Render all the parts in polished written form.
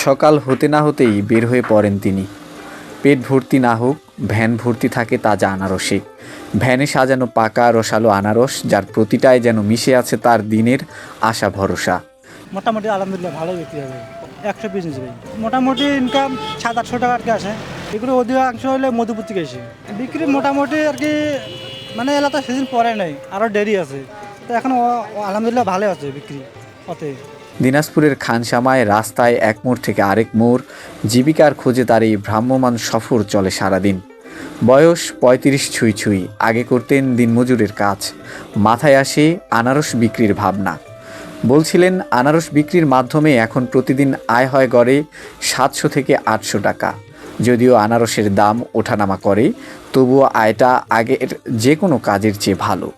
সকাল হতে না হতেই বের হয়ে পড়েন তিনি। পেট ভর্তি না হোক, ভ্যান ভর্তি থাকে তাজা আনারসে। ভ্যানে সাজানো পাকা রসালো আনারস, যার প্রতিটায় যেন মিশে আছে তার দিনের আশা ভরসা। মোটামুটি আলহামদুলিল্লাহ ভালোই বিক্রি হবে। 100 পিস নিয়েছি ভাই। মোটামুটি ইনকাম 700-800 টাকা আর কি আসে। এগুলো অধিকাংশ হলে মধুপুর থেকে এসে বিক্রি মোটামুটি আর কি, মানে এলাকা সিজন পরে নাই, আরও দেরি আছে। তো এখন আলহামদুলিল্লাহ ভালো আছে বিক্রি ওতে। দিনাজপুরের খানসামায় রাস্তায় এক মোড় থেকে আরেক মোড়, জীবিকার খোঁজে তার এই ভ্রাম্যমান সফর চলে সারাদিন। বয়স 35 ছুঁই ছুঁই। আগে করতেন দিনমজুরের কাজ। মাথায় আসে আনারস বিক্রির ভাবনা। বলছিলেন, আনারস বিক্রির মাধ্যমে এখন প্রতিদিন আয় হয় গড়ে 700 থেকে 800 টাকা। যদিও আনারসের দাম ওঠানামা করে, তবুও আয়টা আগের যে কোনো কাজের চেয়ে ভালো।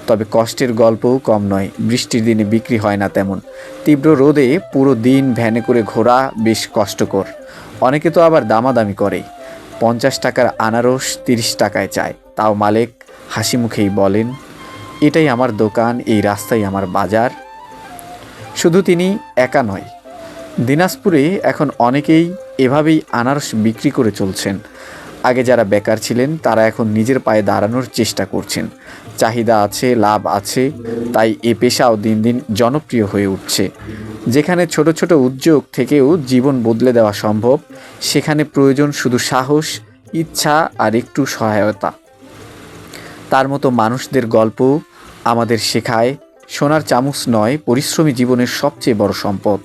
তবে কষ্টের গল্পও কম নয়। বৃষ্টির দিনে বিক্রি হয় না তেমন। তীব্র রোদে পুরো দিন ভ্যানে করে ঘোরা বেশ কষ্টকর। অনেকে তো আবার দামাদামি করে। 50 টাকার আনারস 30 টাকায় চায়। তাও মালিক হাসি মুখেই বলেন, এটাই আমার দোকান, এই রাস্তাই আমার বাজার। শুধু তিনি একা নয়, দিনাজপুরে এখন অনেকেই এভাবেই আনারস বিক্রি করে চলছেন। আগে যারা বেকার ছিলেন তারা এখন নিজের পায়ে দাঁড়ানোর চেষ্টা করছেন। চাহিদা আছে, লাভ আছে, তাই এ পেশাও দিন দিন জনপ্রিয় হয়ে উঠছে। যেখানে ছোট ছোট উদ্যোগ থেকেও জীবন বদলে দেওয়া সম্ভব, সেখানে প্রয়োজন শুধু সাহস, ইচ্ছা আর একটু সহায়তা। তার মতো মানুষদের গল্প আমাদের শেখায়, সোনার চামচ নয়, পরিশ্রমী জীবনের সবচেয়ে বড় সম্পদ